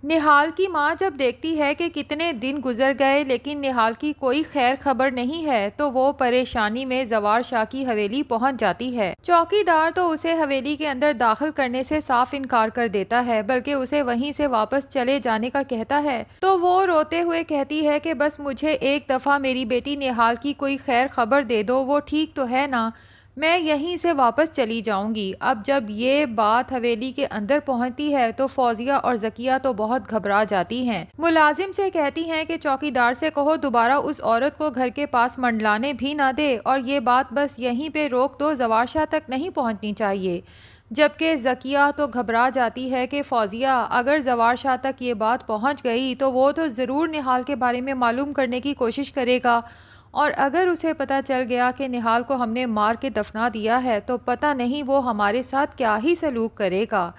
نہال کی ماں جب دیکھتی ہے کہ کتنے دن گزر گئے لیکن نہال کی کوئی خیر خبر نہیں ہے تو وہ پریشانی میں زوار شاہ کی حویلی پہنچ جاتی ہے۔ چوکی دار تو اسے حویلی کے اندر داخل کرنے سے صاف انکار کر دیتا ہے، بلکہ اسے وہیں سے واپس چلے جانے کا کہتا ہے تو وہ روتے ہوئے کہتی ہے کہ بس مجھے ایک دفعہ میری بیٹی نہال کی کوئی خیر خبر دے دو، وہ ٹھیک تو ہے نا، میں یہیں سے واپس چلی جاؤں گی۔ اب جب یہ بات حویلی کے اندر پہنچتی ہے تو فوزیہ اور ذکیہ تو بہت گھبرا جاتی ہیں۔ ملازم سے کہتی ہیں کہ چوکی دار سے کہو دوبارہ اس عورت کو گھر کے پاس منڈلانے بھی نہ دے، اور یہ بات بس یہیں پہ روک دو، زوار شاہ تک نہیں پہنچنی چاہیے۔ جبکہ ذکیہ تو گھبرا جاتی ہے کہ فوزیہ اگر زوار شاہ تک یہ بات پہنچ گئی تو وہ تو ضرور نہال کے بارے میں معلوم کرنے کی کوشش کرے گا، اور اگر اسے پتہ چل گیا کہ نہال کو ہم نے مار کے دفنا دیا ہے تو پتہ نہیں وہ ہمارے ساتھ کیا ہی سلوک کرے گا۔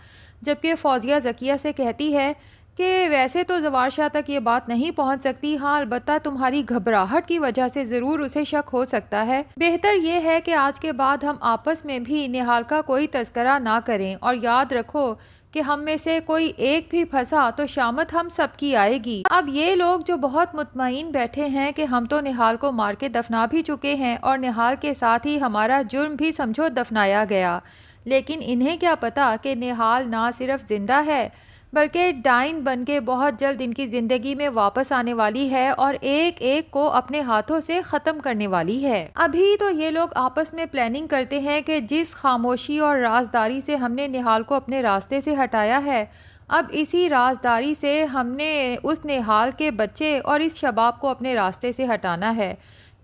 جبکہ فوزیہ ذکیہ سے کہتی ہے کہ ویسے تو زوار شاہ تک یہ بات نہیں پہنچ سکتی، ہاں البتہ تمہاری گھبراہٹ کی وجہ سے ضرور اسے شک ہو سکتا ہے۔ بہتر یہ ہے کہ آج کے بعد ہم آپس میں بھی نہال کا کوئی تذکرہ نہ کریں، اور یاد رکھو کہ ہم میں سے کوئی ایک بھی پھنسا تو شامت ہم سب کی آئے گی۔ اب یہ لوگ جو بہت مطمئن بیٹھے ہیں کہ ہم تو نہال کو مار کے دفنا بھی چکے ہیں اور نہال کے ساتھ ہی ہمارا جرم بھی سمجھو دفنایا گیا، لیکن انہیں کیا پتا کہ نہال نہ صرف زندہ ہے بلکہ ڈائن بن کے بہت جلد ان کی زندگی میں واپس آنے والی ہے اور ایک ایک کو اپنے ہاتھوں سے ختم کرنے والی ہے۔ ابھی تو یہ لوگ آپس میں پلاننگ کرتے ہیں کہ جس خاموشی اور رازداری سے ہم نے نہال کو اپنے راستے سے ہٹایا ہے، اب اسی رازداری سے ہم نے اس نہال کے بچے اور اس شباب کو اپنے راستے سے ہٹانا ہے،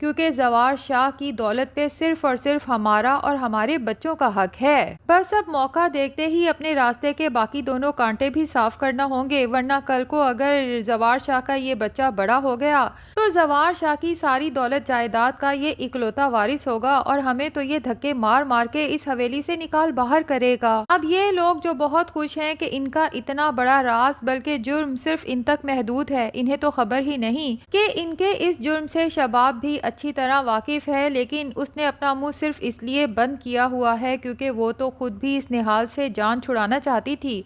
کیونکہ زوار شاہ کی دولت پہ صرف اور صرف ہمارا اور ہمارے بچوں کا حق ہے۔ بس اب موقع دیکھتے ہی اپنے راستے کے باقی دونوں کانٹے بھی صاف کرنا ہوں گے، ورنہ کل کو اگر زوار شاہ کا یہ بچہ بڑا ہو گیا تو زوار شاہ کی ساری دولت جائیداد کا یہ اکلوتا وارث ہوگا اور ہمیں تو یہ دھکے مار مار کے اس حویلی سے نکال باہر کرے گا۔ اب یہ لوگ جو بہت خوش ہیں کہ ان کا اتنا بڑا راز بلکہ جرم صرف ان تک محدود ہے، انہیں تو خبر ہی نہیں کہ ان کے اس جرم سے شباب بھی اچھی طرح واقف ہے، لیکن اس نے اپنا منہ صرف اس لیے بند کیا ہوا ہے کیونکہ وہ تو خود بھی اس نہال سے جان چھڑانا چاہتی تھی،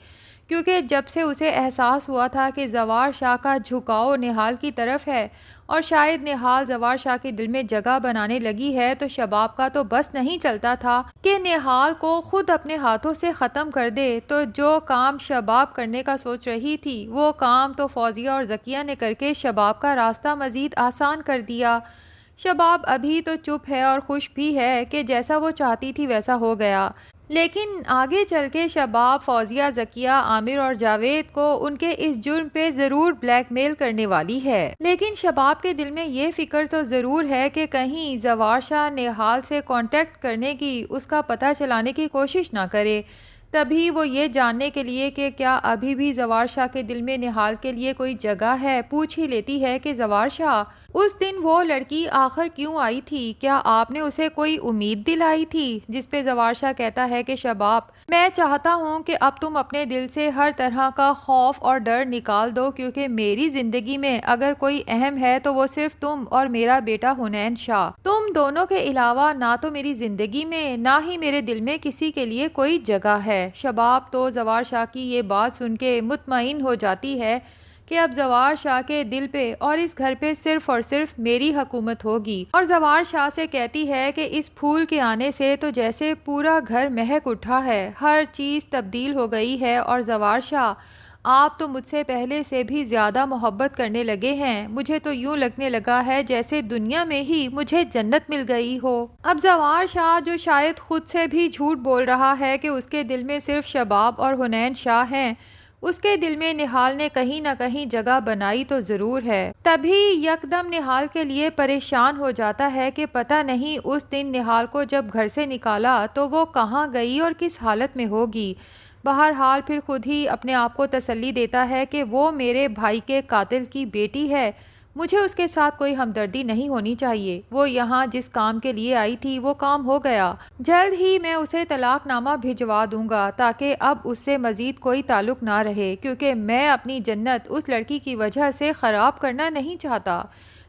کیونکہ جب سے اسے احساس ہوا تھا کہ زوار شاہ کا جھکاؤ نہال کی طرف ہے اور شاید نہال زوار شاہ کے دل میں جگہ بنانے لگی ہے، تو شباب کا تو بس نہیں چلتا تھا کہ نہال کو خود اپنے ہاتھوں سے ختم کر دے۔ تو جو کام شباب کرنے کا سوچ رہی تھی وہ کام تو فوزیہ اور ذکیہ نے کر کے شباب کا راستہ مزید آسان کر دیا۔ شباب ابھی تو چپ ہے اور خوش بھی ہے کہ جیسا وہ چاہتی تھی ویسا ہو گیا، لیکن آگے چل کے شباب فوزیہ، ذکیہ، عامر اور جاوید کو ان کے اس جرم پہ ضرور بلیک میل کرنے والی ہے۔ لیکن شباب کے دل میں یہ فکر تو ضرور ہے کہ کہیں زوار شاہ نہال سے کانٹیکٹ کرنے کی، اس کا پتہ چلانے کی کوشش نہ کرے۔ تبھی وہ یہ جاننے کے لیے کہ کیا ابھی بھی زوار شاہ کے دل میں نہال کے لیے کوئی جگہ ہے، پوچھ ہی لیتی ہے کہ زوار شاہ، اس دن وہ لڑکی آخر کیوں آئی تھی؟ کیا آپ نے اسے کوئی امید دلائی تھی؟ جس پہ زوار شاہ کہتا ہے کہ شباب، میں چاہتا ہوں کہ اب تم اپنے دل سے ہر طرح کا خوف اور ڈر نکال دو، کیونکہ میری زندگی میں اگر کوئی اہم ہے تو وہ صرف تم اور میرا بیٹا حنین شاہ۔ تم دونوں کے علاوہ نہ تو میری زندگی میں نہ ہی میرے دل میں کسی کے لیے کوئی جگہ ہے۔ شباب تو زوار شاہ کی یہ بات سن کے مطمئن ہو جاتی ہے کہ اب زوار شاہ کے دل پہ اور اس گھر پہ صرف اور صرف میری حکومت ہوگی، اور زوار شاہ سے کہتی ہے کہ اس پھول کے آنے سے تو جیسے پورا گھر مہک اٹھا ہے، ہر چیز تبدیل ہو گئی ہے، اور زوار شاہ آپ تو مجھ سے پہلے سے بھی زیادہ محبت کرنے لگے ہیں، مجھے تو یوں لگنے لگا ہے جیسے دنیا میں ہی مجھے جنت مل گئی ہو۔ اب زوار شاہ جو شاید خود سے بھی جھوٹ بول رہا ہے کہ اس کے دل میں صرف شباب اور حنین شاہ ہیں، اس کے دل میں نہال نے کہیں نہ کہیں جگہ بنائی تو ضرور ہے۔ تبھی یکدم نہال کے لیے پریشان ہو جاتا ہے کہ پتہ نہیں اس دن نہال کو جب گھر سے نکالا تو وہ کہاں گئی اور کس حالت میں ہوگی۔ بہرحال پھر خود ہی اپنے آپ کو تسلی دیتا ہے کہ وہ میرے بھائی کے قاتل کی بیٹی ہے، مجھے اس کے ساتھ کوئی ہمدردی نہیں ہونی چاہیے، وہ یہاں جس کام کے لیے آئی تھی وہ کام ہو گیا، جلد ہی میں اسے طلاق نامہ بھجوا دوں گا تاکہ اب اس سے مزید کوئی تعلق نہ رہے، کیونکہ میں اپنی جنت اس لڑکی کی وجہ سے خراب کرنا نہیں چاہتا۔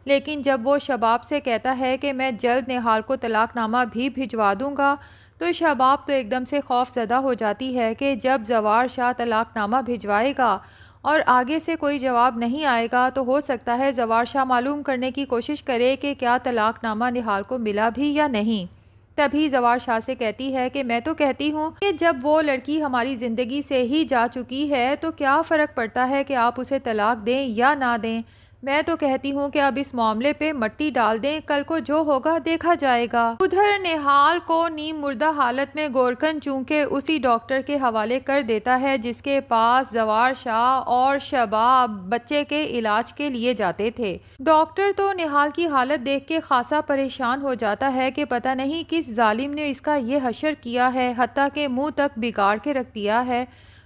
لیکن جب وہ شباب سے کہتا ہے کہ میں جلد نہال کو طلاق نامہ بھی بھجوا دوں گا تو شباب تو ایک دم سے خوف زدہ ہو جاتی ہے کہ جب زوار شاہ طلاق نامہ بھجوائے گا اور آگے سے کوئی جواب نہیں آئے گا تو ہو سکتا ہے زوار شاہ معلوم کرنے کی کوشش کرے کہ کیا طلاق نامہ نہال کو ملا بھی یا نہیں۔ تبھی زوار شاہ سے کہتی ہے کہ میں تو کہتی ہوں کہ جب وہ لڑکی ہماری زندگی سے ہی جا چکی ہے تو کیا فرق پڑتا ہے کہ آپ اسے طلاق دیں یا نہ دیں۔ میں تو کہتی ہوں کہ اب اس معاملے پہ مٹی ڈال دیں، کل کو جو ہوگا دیکھا جائے گا۔ ادھر نہال کو نیم مردہ حالت میں گورکھن چونکہ اسی ڈاکٹر کے حوالے کر دیتا ہے جس کے پاس زوار شاہ اور شباب بچے کے علاج کے لیے جاتے تھے۔ ڈاکٹر تو نہال کی حالت دیکھ کے خاصا پریشان ہو جاتا ہے کہ پتہ نہیں کس ظالم نے اس کا یہ حشر کیا ہے، حتیٰ کہ منہ تک بگاڑ کے رکھ دیا ہے۔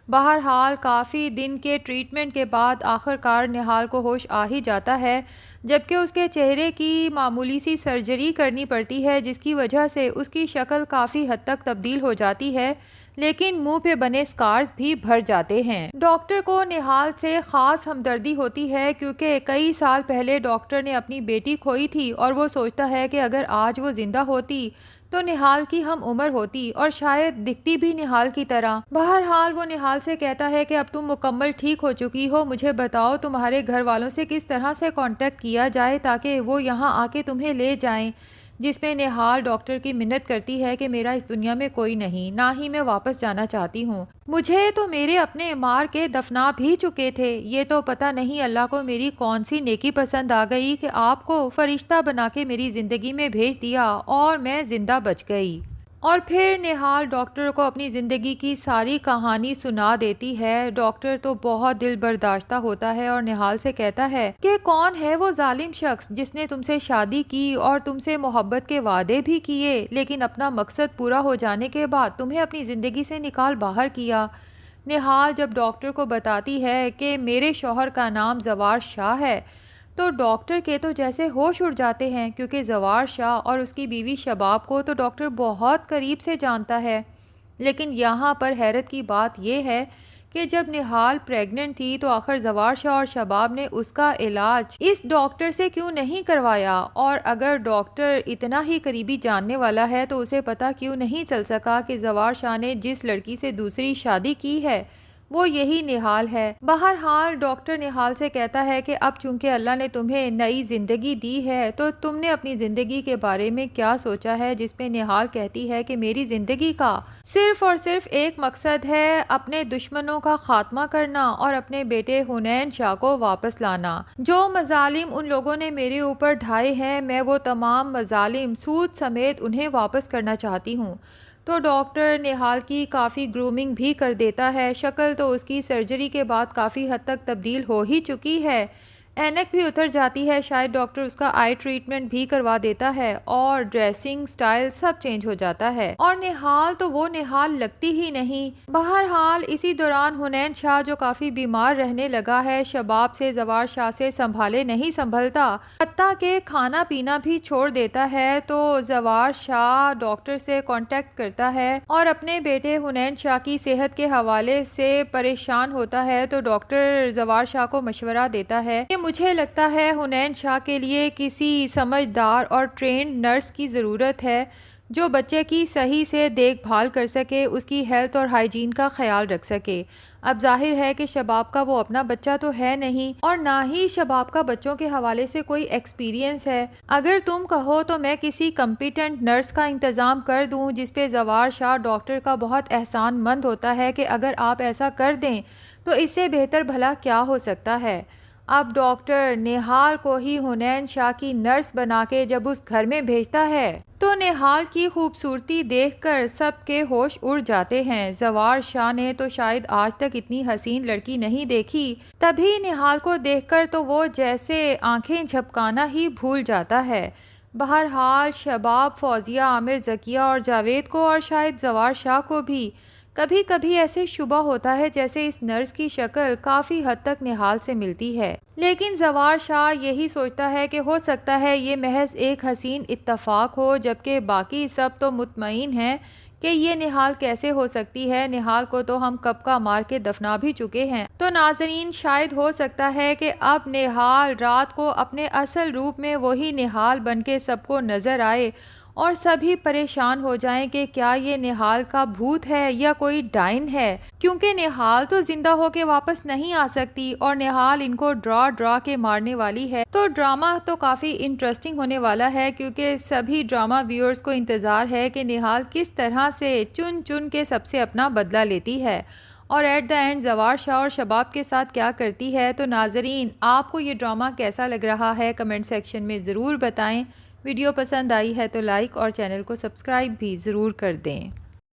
بہرحال کافی دن کے ٹریٹمنٹ کے بعد آخر کار نہال کو ہوش آ ہی جاتا ہے، جبکہ اس کے چہرے کی معمولی سی سرجری کرنی پڑتی ہے جس کی وجہ سے اس کی شکل کافی حد تک تبدیل ہو جاتی ہے، لیکن منہ پہ بنے سکارز بھی بھر جاتے ہیں۔ ڈاکٹر کو نہال سے خاص ہمدردی ہوتی ہے کیونکہ کئی سال پہلے ڈاکٹر نے اپنی بیٹی کھوئی تھی اور وہ سوچتا ہے کہ اگر آج وہ زندہ ہوتی تو نہال کی ہم عمر ہوتی اور شاید دکھتی بھی نہال کی طرح۔ بہرحال وہ نہال سے کہتا ہے کہ اب تم مکمل ٹھیک ہو چکی ہو، مجھے بتاؤ تمہارے گھر والوں سے کس طرح سے کانٹیکٹ کیا جائے تاکہ وہ یہاں آ کے تمہیں لے جائیں، جس میں نہال ڈاکٹر کی منت کرتی ہے کہ میرا اس دنیا میں کوئی نہیں، نہ ہی میں واپس جانا چاہتی ہوں، مجھے تو میرے اپنے مار کے دفنا بھی چکے تھے، یہ تو پتہ نہیں اللہ کو میری کون سی نیکی پسند آ گئی کہ آپ کو فرشتہ بنا کے میری زندگی میں بھیج دیا اور میں زندہ بچ گئی۔ اور پھر نہال ڈاکٹر کو اپنی زندگی کی ساری کہانی سنا دیتی ہے۔ ڈاکٹر تو بہت دل برداشتہ ہوتا ہے اور نہال سے کہتا ہے کہ کون ہے وہ ظالم شخص جس نے تم سے شادی کی اور تم سے محبت کے وعدے بھی کیے، لیکن اپنا مقصد پورا ہو جانے کے بعد تمہیں اپنی زندگی سے نکال باہر کیا۔ نہال جب ڈاکٹر کو بتاتی ہے کہ میرے شوہر کا نام زوار شاہ ہے تو ڈاکٹر کے تو جیسے ہوش اڑ جاتے ہیں، کیونکہ زوار شاہ اور اس کی بیوی شباب کو تو ڈاکٹر بہت قریب سے جانتا ہے۔ لیکن یہاں پر حیرت کی بات یہ ہے کہ جب نہال پریگننٹ تھی تو آخر زوار شاہ اور شباب نے اس کا علاج اس ڈاکٹر سے کیوں نہیں کروایا، اور اگر ڈاکٹر اتنا ہی قریبی جاننے والا ہے تو اسے پتہ کیوں نہیں چل سکا کہ زوار شاہ نے جس لڑکی سے دوسری شادی کی ہے وہ یہی نہال ہے۔ بہرحال ڈاکٹر نہال سے کہتا ہے کہ اب چونکہ اللہ نے تمہیں نئی زندگی دی ہے تو تم نے اپنی زندگی کے بارے میں کیا سوچا ہے، جس پہ نہال کہتی ہے کہ میری زندگی کا صرف اور صرف ایک مقصد ہے، اپنے دشمنوں کا خاتمہ کرنا اور اپنے بیٹے حنین شاہ کو واپس لانا۔ جو مظالم ان لوگوں نے میرے اوپر ڈھائے ہیں میں وہ تمام مظالم سود سمیت انہیں واپس کرنا چاہتی ہوں۔ تو ڈاکٹر نہال کی کافی گرومنگ بھی کر دیتا ہے، شکل تو اس کی سرجری کے بعد کافی حد تک تبدیل ہو ہی چکی ہے، اینک بھی اتر جاتی ہے، شاید ڈاکٹر اس کا آئی ٹریٹمنٹ بھی کروا دیتا ہے اور ڈریسنگ سٹائل سب چینج ہو جاتا ہے، اور نہال تو وہ نہال لگتی ہی نہیں۔ بہرحال اسی دوران حنین شاہ جو کافی بیمار رہنے لگا ہے، شباب سے زوار شاہ سے سنبھالے نہیں سنبھلتا، حتیٰ کہ کھانا پینا بھی چھوڑ دیتا ہے، تو زوار شاہ ڈاکٹر سے کانٹیکٹ کرتا ہے اور اپنے بیٹے حنین شاہ کی صحت کے حوالے سے پریشان ہوتا ہے، تو ڈاکٹر زوار شاہ کو مشورہ دیتا ہے کہ مجھے لگتا ہے حنین شاہ کے لیے کسی سمجھدار اور ٹرینڈ نرس کی ضرورت ہے جو بچے کی صحیح سے دیکھ بھال کر سکے، اس کی ہیلتھ اور ہائیجین کا خیال رکھ سکے۔ اب ظاہر ہے کہ شباب کا وہ اپنا بچہ تو ہے نہیں اور نہ ہی شباب کا بچوں کے حوالے سے کوئی ایکسپیرینس ہے۔ اگر تم کہو تو میں کسی کمپیٹنٹ نرس کا انتظام کر دوں، جس پہ زوار شاہ ڈاکٹر کا بہت احسان مند ہوتا ہے کہ اگر آپ ایسا کر دیں تو اس سے بہتر بھلا کیا ہو سکتا ہے۔ اب ڈاکٹر نہال کو ہی حنین شاہ کی نرس بنا کے جب اس گھر میں بھیجتا ہے تو نہال کی خوبصورتی دیکھ کر سب کے ہوش اڑ جاتے ہیں۔ زوار شاہ نے تو شاید آج تک اتنی حسین لڑکی نہیں دیکھی، تبھی نہال کو دیکھ کر تو وہ جیسے آنکھیں جھپکانا ہی بھول جاتا ہے۔ بہرحال شباب، فوزیہ، عامر، ذکیہ اور جاوید کو اور شاید زوار شاہ کو بھی کبھی کبھی ایسے شبہ ہوتا ہے جیسے اس نرس کی شکل کافی حد تک نہال سے ملتی ہے، لیکن زوار شاہ یہی سوچتا ہے کہ ہو سکتا ہے یہ محض ایک حسین اتفاق ہو، جبکہ باقی سب تو مطمئن ہیں کہ یہ نہال کیسے ہو سکتی ہے، نہال کو تو ہم کب کا مار کے دفنا بھی چکے ہیں۔ تو ناظرین، شاید ہو سکتا ہے کہ اب نہال رات کو اپنے اصل روپ میں وہی نہال بن کے سب کو نظر آئے اور سبھی پریشان ہو جائیں کہ کیا یہ نہال کا بھوت ہے یا کوئی ڈائن ہے، کیونکہ نہال تو زندہ ہو کے واپس نہیں آ سکتی اور نہال ان کو ڈرا کے مارنے والی ہے۔ تو ڈرامہ تو کافی انٹرسٹنگ ہونے والا ہے، کیونکہ سبھی ڈرامہ ویورز کو انتظار ہے کہ نہال کس طرح سے چن کے سب سے اپنا بدلہ لیتی ہے اور ایٹ دا اینڈ زوار شاہ اور شباب کے ساتھ کیا کرتی ہے۔ تو ناظرین، آپ کو یہ ڈرامہ کیسا لگ رہا ہے کمنٹ سیکشن میں ضرور بتائیں۔ ویڈیو پسند آئی ہے تو لائک اور چینل کو سبسکرائب بھی ضرور کر دیں۔